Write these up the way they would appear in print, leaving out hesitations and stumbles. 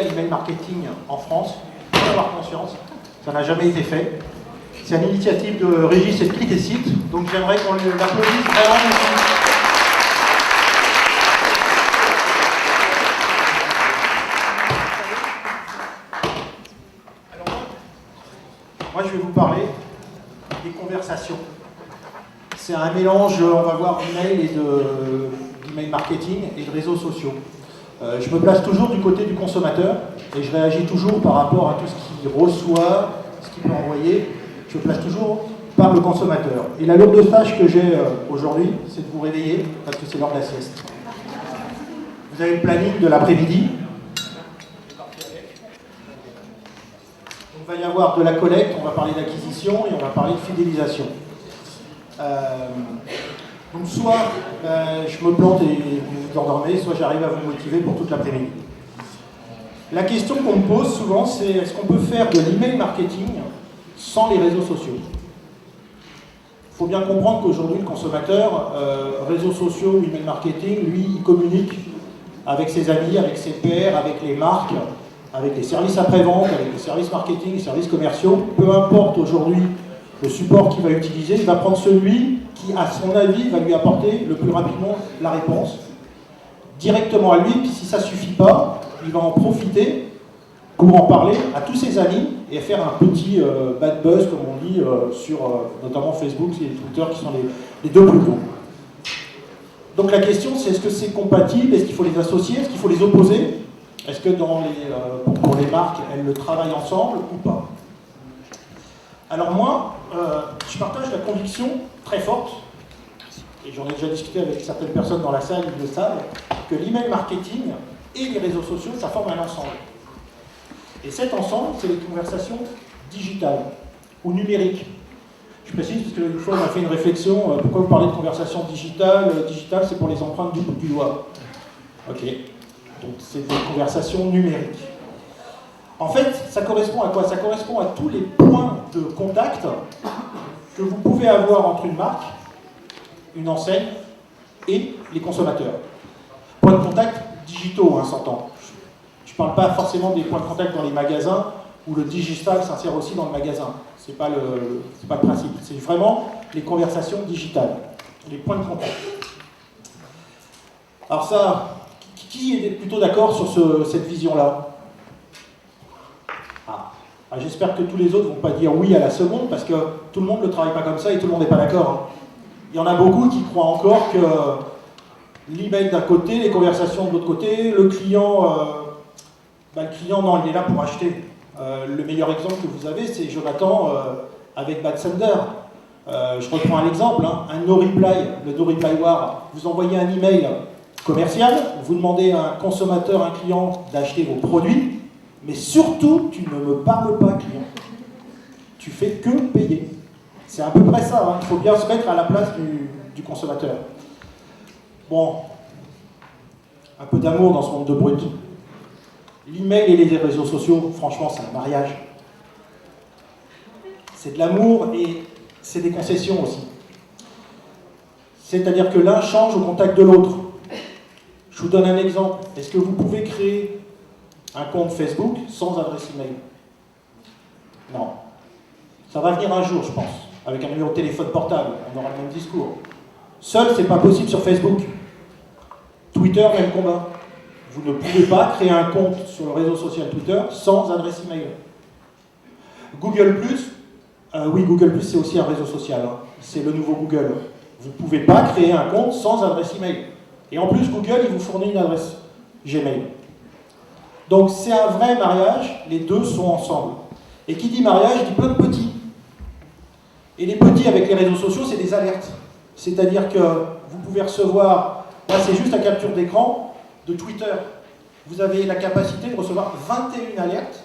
à l'email marketing en France. Il faut en avoir conscience, ça n'a jamais été fait. C'est une initiative de Régis et de Click et Site, donc j'aimerais qu'on l'applaudisse vraiment. Alors, moi, je vais vous parler des conversations. C'est un mélange, on va voir, d'email et d'email marketing et de réseaux sociaux. Je me place toujours du côté du consommateur et je réagis toujours par rapport à tout ce qu'il reçoit, ce qu'il peut envoyer. Je me place toujours par le consommateur. Et la lourde tâche que j'ai aujourd'hui, c'est de vous réveiller parce que c'est l'heure de la sieste. Vous avez le planning de l'après-midi. Il va y avoir de la collecte, on va parler d'acquisition et on va parler de fidélisation. Donc soit je me plante et vous vous endormez, soit j'arrive à vous motiver pour toute l'après-midi. La question qu'on me pose souvent, c'est est-ce qu'on peut faire de l'email marketing sans les réseaux sociaux? Il faut bien comprendre qu'aujourd'hui, le consommateur, réseaux sociaux ou email marketing, lui, il communique avec ses amis, avec ses pairs, avec les marques, avec les services après-vente, avec les services marketing, les services commerciaux. Peu importe aujourd'hui le support qu'il va utiliser, il va prendre celui qui, à son avis, va lui apporter le plus rapidement la réponse, directement à lui, puis si ça ne suffit pas, il va en profiter pour en parler à tous ses amis et faire un petit bad buzz, comme on dit, sur notamment Facebook et Twitter, qui sont les deux plus gros. Donc la question, c'est est-ce que c'est compatible? Est-ce qu'il faut les associer? Est-ce qu'il faut les opposer? Est-ce que pour les marques, elles le travaillent ensemble ou pas? Alors moi, je partage la conviction très forte, et j'en ai déjà discuté avec certaines personnes dans la salle, ils le savent, que l'email marketing et les réseaux sociaux, ça forme un ensemble. Et cet ensemble, c'est les conversations digitales ou numériques. Je précise parce qu'une fois on a fait une réflexion, pourquoi vous parlez de conversations digitales? Digital, c'est pour les empreintes du doigt. Ok, donc c'est des conversations numériques. En fait, ça correspond à quoi? Ça correspond à tous les points de contact que vous pouvez avoir entre une marque, une enseigne et les consommateurs. Points de contact digitaux, hein, s'entend. Je ne parle pas forcément des points de contact dans les magasins où le digital s'insère aussi dans le magasin. Ce n'est pas le principe. C'est vraiment les conversations digitales, les points de contact. Alors ça, qui est plutôt d'accord sur cette vision-là? J'espère que tous les autres ne vont pas dire oui à la seconde, parce que tout le monde ne travaille pas comme ça et tout le monde n'est pas d'accord. Hein. Il y en a beaucoup qui croient encore que l'email d'un côté, les conversations de l'autre côté, le client, non, il est là pour acheter. Le meilleur exemple que vous avez, c'est Jonathan avec Bad Thunder. Je reprends un exemple, hein, un no-reply, le no-reply war. Vous envoyez un email commercial, vous demandez à un consommateur, un client, d'acheter vos produits, mais surtout, tu ne me parles pas, client. Tu fais que payer. C'est à peu près ça, hein. Il faut bien se mettre à la place du consommateur. Bon, un peu d'amour dans ce monde de brut. L'email et les réseaux sociaux, franchement, c'est un mariage. C'est de l'amour et c'est des concessions aussi. C'est-à-dire que l'un change au contact de l'autre. Je vous donne un exemple. Est-ce que vous pouvez créer un compte Facebook sans adresse email? Non. Ça va venir un jour, je pense. Avec un numéro de téléphone portable, on aura le même discours. Seul, c'est pas possible sur Facebook. Twitter, même combat. Vous ne pouvez pas créer un compte sur le réseau social Twitter sans adresse email. Google+, oui, Google+, c'est aussi un réseau social. Hein. C'est le nouveau Google. Vous ne pouvez pas créer un compte sans adresse email. Et en plus, Google, il vous fournit une adresse Gmail. Donc c'est un vrai mariage, les deux sont ensemble. Et qui dit mariage, dit plein de petits. Et les petits avec les réseaux sociaux, c'est des alertes. C'est-à-dire que vous pouvez recevoir, là c'est juste la capture d'écran de Twitter. Vous avez la capacité de recevoir 21 alertes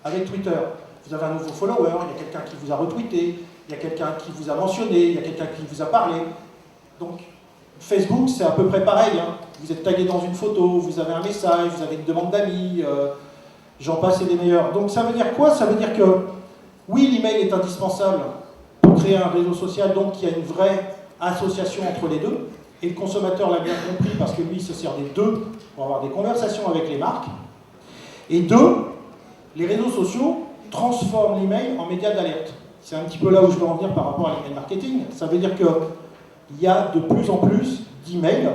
avec Twitter. Vous avez un nouveau follower, il y a quelqu'un qui vous a retweeté, il y a quelqu'un qui vous a mentionné, il y a quelqu'un qui vous a parlé. Donc Facebook, c'est à peu près pareil. Hein. Vous êtes tagué dans une photo, vous avez un message, vous avez une demande d'amis, j'en passe et des meilleurs. Donc ça veut dire quoi? Ça veut dire que oui, l'email est indispensable pour créer un réseau social, donc il y a une vraie association entre les deux. Et le consommateur l'a bien compris parce que lui, il se sert des deux pour avoir des conversations avec les marques. Et deux, les réseaux sociaux transforment l'email en média d'alerte. C'est un petit peu là où je veux en venir par rapport à l'email marketing. Ça veut dire qu'il y a de plus en plus d'emails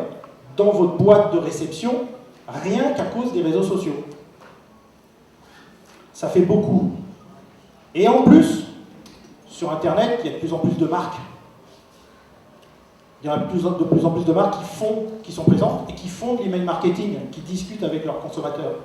dans votre boîte de réception, rien qu'à cause des réseaux sociaux. Ça fait beaucoup. Et en plus, sur Internet, il y a de plus en plus de marques. Il y a de plus en plus de marques qui sont présentes et qui font de l'email marketing, qui discutent avec leurs consommateurs.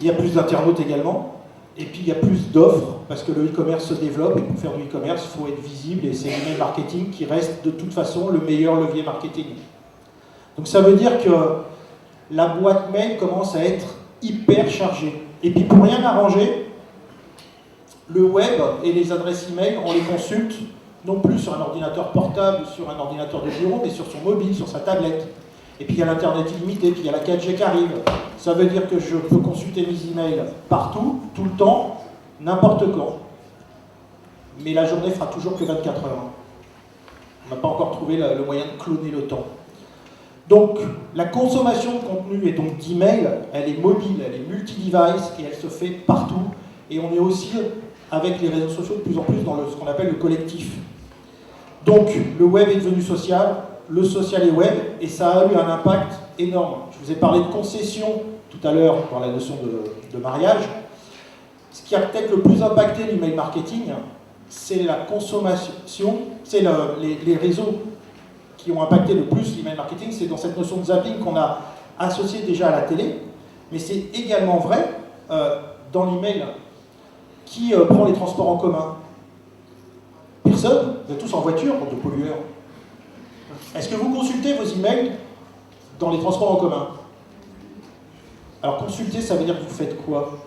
Il y a plus d'internautes également. Et puis il y a plus d'offres, parce que le e-commerce se développe, et pour faire du e-commerce, il faut être visible, et c'est l'email marketing qui reste de toute façon le meilleur levier marketing. Donc ça veut dire que la boîte mail commence à être hyper chargée. Et puis pour rien arranger, le web et les adresses email, on les consulte non plus sur un ordinateur portable ou sur un ordinateur de bureau, mais sur son mobile, sur sa tablette. Et puis il y a l'internet illimité, puis il y a la 4G qui arrive. Ça veut dire que je peux consulter mes emails partout, tout le temps, n'importe quand. Mais la journée fera toujours que 24 heures. On n'a pas encore trouvé le moyen de cloner le temps. Donc la consommation de contenu et donc d'email, elle est mobile, elle est multi-device et elle se fait partout. Et on est aussi, avec les réseaux sociaux, de plus en plus dans ce qu'on appelle le collectif. Donc le web est devenu social, le social est web, et ça a eu un impact énorme. Je vous ai parlé de concession tout à l'heure dans la notion de mariage. Ce qui a peut-être le plus impacté l'email marketing, c'est la consommation, c'est les réseaux qui ont impacté le plus l'email marketing, c'est dans cette notion de zapping qu'on a associée déjà à la télé, mais c'est également vrai dans l'email qui prend les transports en commun. Personne, vous êtes tous en voiture, de pollueurs. Est-ce que vous consultez vos emails dans les transports en commun? Alors consulter, ça veut dire que vous faites quoi?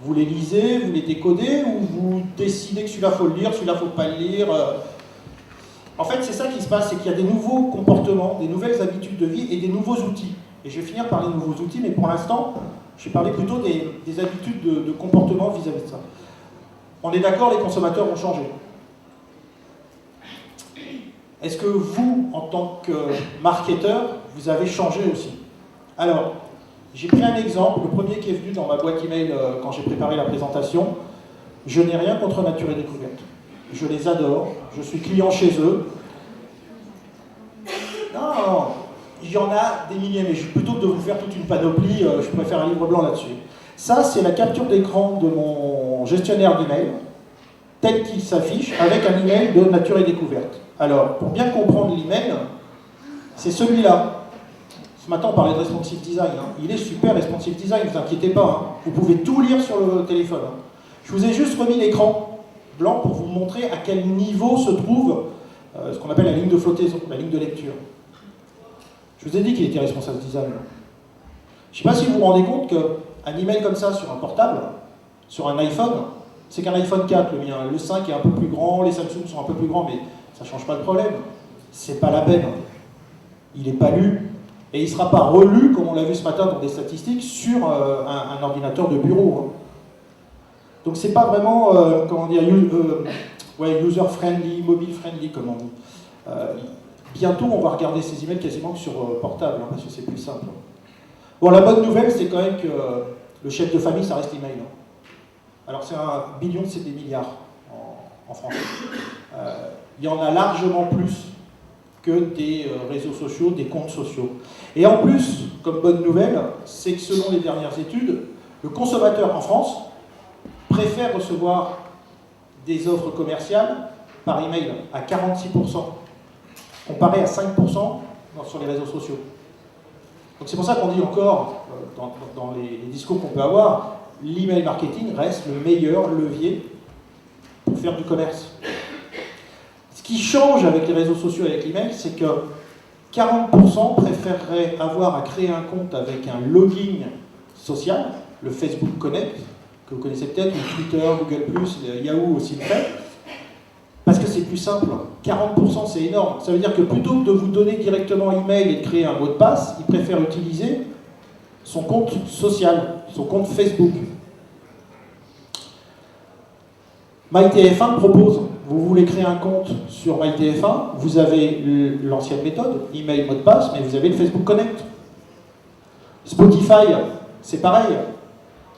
Vous les lisez, vous les décodez, ou vous décidez que celui-là faut le lire, celui-là faut pas le lire? En fait, c'est ça qui se passe, c'est qu'il y a des nouveaux comportements, des nouvelles habitudes de vie et des nouveaux outils. Et je vais finir par les nouveaux outils, mais pour l'instant, je vais parler plutôt des habitudes de comportement vis-à-vis de ça. On est d'accord, les consommateurs ont changé. Est-ce que vous, en tant que marketeur, vous avez changé aussi? Alors, j'ai pris un exemple, le premier qui est venu dans ma boîte email quand j'ai préparé la présentation. Je n'ai rien contre Nature et Découverte. Je les adore, je suis client chez eux. Non, il y en a des milliers, mais plutôt que de vous faire toute une panoplie, je pourrais faire un livre blanc là-dessus. Ça, c'est la capture d'écran de mon gestionnaire d'email, tel qu'il s'affiche, avec un email de Nature et Découverte. Alors, pour bien comprendre l'email, c'est celui-là. Ce matin, on parlait de responsive design. Il est super responsive design, ne vous inquiétez pas. Vous pouvez tout lire sur le téléphone. Je vous ai juste remis l'écran blanc pour vous montrer à quel niveau se trouve ce qu'on appelle la ligne de flottaison, la ligne de lecture. Je vous ai dit qu'il était responsive design. Je ne sais pas si vous vous rendez compte qu'un email comme ça sur un portable, sur un iPhone, c'est qu'un iPhone 4, le mien. Le 5 est un peu plus grand, les Samsung sont un peu plus grands, mais ça ne change pas le problème. C'est pas la peine. Il n'est pas lu. Et il ne sera pas relu, comme on l'a vu ce matin dans des statistiques, sur un ordinateur de bureau. Donc c'est pas vraiment, comment dire, user-friendly, mobile-friendly, comme on dit. Bientôt, on va regarder ces emails quasiment que sur portable, parce que c'est plus simple. Bon, la bonne nouvelle, c'est quand même que le chef de famille, ça reste l'email. Alors c'est 1 billion, c'est des milliards en France. Il y en a largement plus que des réseaux sociaux, des comptes sociaux. Et en plus, comme bonne nouvelle, c'est que selon les dernières études, le consommateur en France préfère recevoir des offres commerciales par email à 46%, comparé à 5% sur les réseaux sociaux. Donc c'est pour ça qu'on dit encore, dans les discours qu'on peut avoir, l'email marketing reste le meilleur levier pour faire du commerce. Ce qui change avec les réseaux sociaux et avec l'email, c'est que 40% préféreraient avoir à créer un compte avec un login social, le Facebook Connect, que vous connaissez peut-être, ou Twitter, Google+, Yahoo aussi le fait, parce que c'est plus simple. 40%, c'est énorme. Ça veut dire que plutôt que de vous donner directement email et de créer un mot de passe, ils préfèrent utiliser son compte social, son compte Facebook. MyTF1 propose, vous voulez créer un compte sur MyTF1, vous avez l'ancienne méthode, email, mot de passe, mais vous avez le Facebook Connect. Spotify, c'est pareil.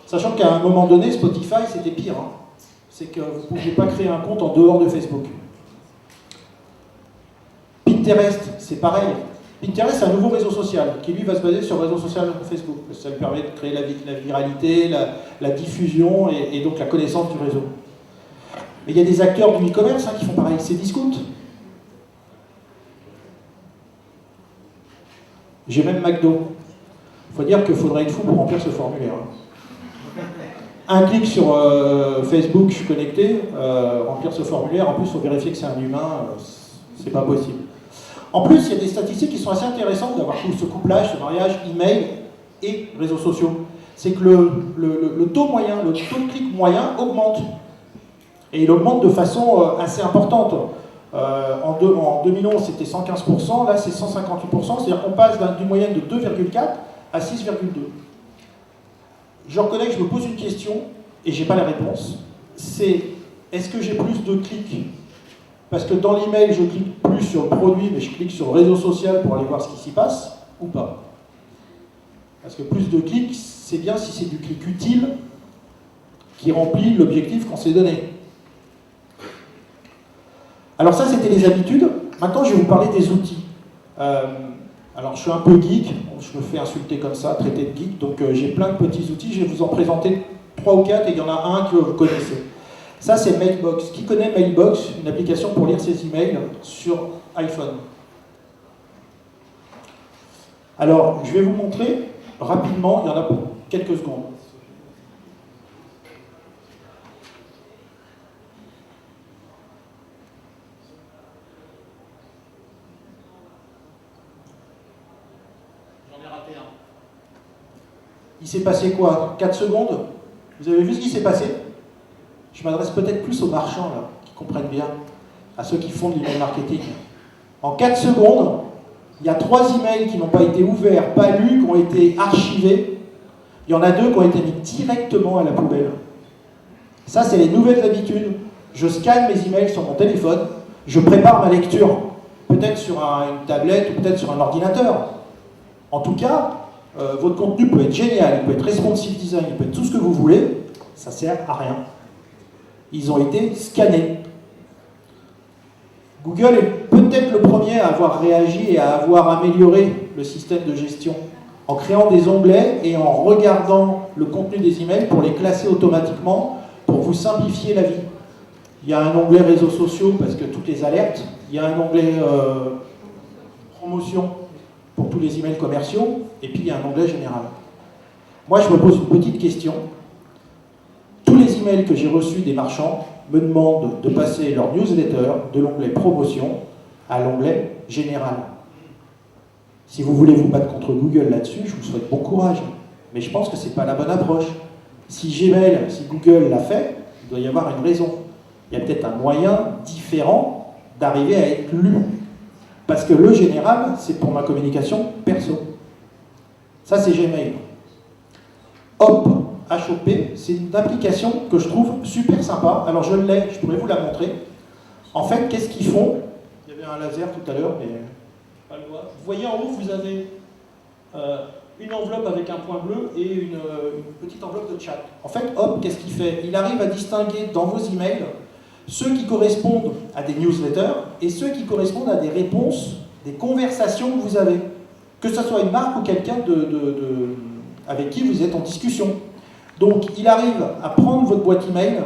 Sachant qu'à un moment donné, Spotify, c'était pire. Hein. C'est que vous ne pouviez pas créer un compte en dehors de Facebook. Pinterest, c'est pareil. Pinterest, c'est un nouveau réseau social qui, lui, va se baser sur le réseau social Facebook. Ça lui permet de créer la viralité, la diffusion et donc la connaissance du réseau. Mais il y a des acteurs du e-commerce qui font pareil. C'est Discount. J'ai même McDo. Il faut dire qu'il faudrait être fou pour remplir ce formulaire. Un clic sur Facebook, je suis connecté, remplir ce formulaire, en plus il faut vérifier que c'est un humain, c'est pas possible. En plus, il y a des statistiques qui sont assez intéressantes d'avoir ce couplage, ce mariage email et réseaux sociaux. C'est que le taux moyen, le taux de clic moyen augmente. Et il augmente de façon assez importante. En 2011, c'était 115%, là c'est 158%, c'est-à-dire qu'on passe d'une moyenne de 2,4 à 6,2. Je reconnais que je me pose une question, et je n'ai pas la réponse, c'est est-ce que j'ai plus de clics? Parce que dans l'email, je clique plus sur le produit, mais je clique sur le réseau social pour aller voir ce qui s'y passe, ou pas? Parce que plus de clics, c'est bien si c'est du clic utile qui remplit l'objectif qu'on s'est donné. Alors ça, c'était les habitudes. Maintenant, je vais vous parler des outils. Alors, je suis un peu geek, je me fais insulter comme ça, traité de geek, donc j'ai plein de petits outils, je vais vous en présenter 3 ou 4, et il y en a un que vous connaissez. Ça, c'est Mailbox. Qui connaît Mailbox? Une application pour lire ses emails sur iPhone. Alors, je vais vous montrer rapidement, il y en a pour quelques secondes. Il s'est passé quoi? 4 secondes? Vous avez vu ce qui s'est passé? Je m'adresse peut-être plus aux marchands, là, qui comprennent bien, à ceux qui font de l'email marketing. En 4 secondes, il y a 3 emails qui n'ont pas été ouverts, pas lus, qui ont été archivés. Il y en a 2 qui ont été mis directement à la poubelle. Ça, c'est les nouvelles habitudes. Je scanne mes emails sur mon téléphone, je prépare ma lecture, peut-être sur une tablette ou peut-être sur un ordinateur. En tout cas, votre contenu peut être génial, il peut être responsive design, il peut être tout ce que vous voulez, ça sert à rien. Ils ont été scannés. Google est peut-être le premier à avoir réagi et à avoir amélioré le système de gestion en créant des onglets et en regardant le contenu des emails pour les classer automatiquement pour vous simplifier la vie. Il y a un onglet réseaux sociaux parce que toutes les alertes, il y a un onglet promotion pour tous les emails commerciaux, et puis il y a un onglet général. Moi, je me pose une petite question. Tous les emails que j'ai reçus des marchands me demandent de passer leur newsletter de l'onglet promotion à l'onglet général. Si vous voulez vous battre contre Google là-dessus, je vous souhaite bon courage. Mais je pense que ce n'est pas la bonne approche. Si Gmail, si Google l'a fait, il doit y avoir une raison. Il y a peut-être un moyen différent d'arriver à être lu. Parce que le général, c'est pour ma communication perso. Ça, c'est Gmail. Hop, HOP, c'est une application que je trouve super sympa. Alors, je l'ai, je pourrais vous la montrer. En fait, qu'est-ce qu'ils font? Il y avait un laser tout à l'heure, mais pas le voir. Vous voyez en haut, vous avez une enveloppe avec un point bleu et une petite enveloppe de chat. En fait, Hop, qu'est-ce qu'il fait? Il arrive à distinguer dans vos emails ceux qui correspondent à des newsletters et ceux qui correspondent à des réponses, des conversations que vous avez. Que ce soit une marque ou quelqu'un avec qui vous êtes en discussion. Donc, il arrive à prendre votre boîte email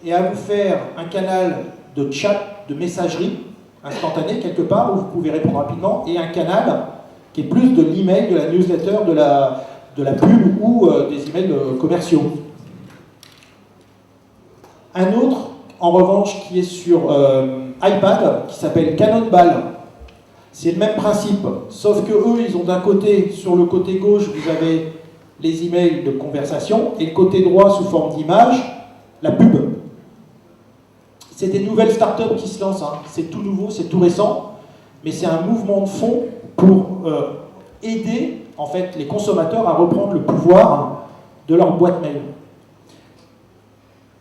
et à vous faire un canal de chat, de messagerie instantanée quelque part où vous pouvez répondre rapidement, et un canal qui est plus de l'email, de la newsletter, de la pub ou des emails commerciaux. Un autre, en revanche, qui est sur iPad, qui s'appelle Cannonball. C'est le même principe, sauf que eux, ils ont d'un côté, sur le côté gauche, vous avez les emails de conversation, et le côté droit, sous forme d'image, la pub. C'est des nouvelles startups qui se lancent, hein. C'est tout nouveau, c'est tout récent, mais c'est un mouvement de fond pour aider, en fait, les consommateurs à reprendre le pouvoir de leur boîte mail.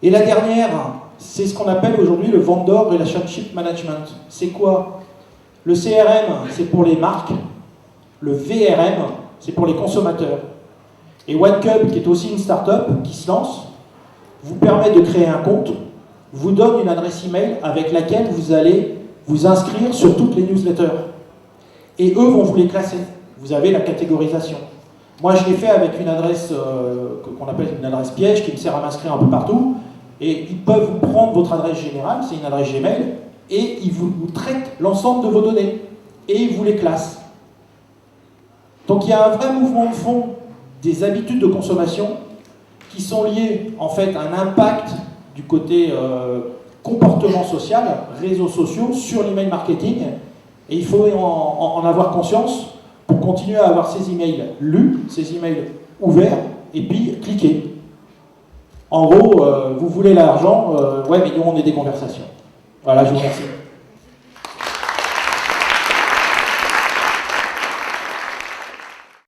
Et la dernière, c'est ce qu'on appelle aujourd'hui le Vendor Relationship Management. C'est quoi? Le CRM, c'est pour les marques. Le VRM, c'est pour les consommateurs. Et OneCub, qui est aussi une start-up qui se lance, vous permet de créer un compte, vous donne une adresse email avec laquelle vous allez vous inscrire sur toutes les newsletters. Et eux vont vous les classer. Vous avez la catégorisation. Moi, je l'ai fait avec une adresse qu'on appelle une adresse piège qui me sert à m'inscrire un peu partout. Et ils peuvent vous prendre votre adresse générale, c'est une adresse Gmail, et ils vous traitent l'ensemble de vos données. Et ils vous les classent. Donc il y a un vrai mouvement de fond des habitudes de consommation qui sont liées en fait à un impact du côté comportement social, réseaux sociaux, sur l'email marketing. Et il faut en avoir conscience pour continuer à avoir ces emails lus, ces emails ouverts, et puis cliquer. En gros, vous voulez l'argent, ouais, mais nous on est des conversations. Voilà, je vous remercie.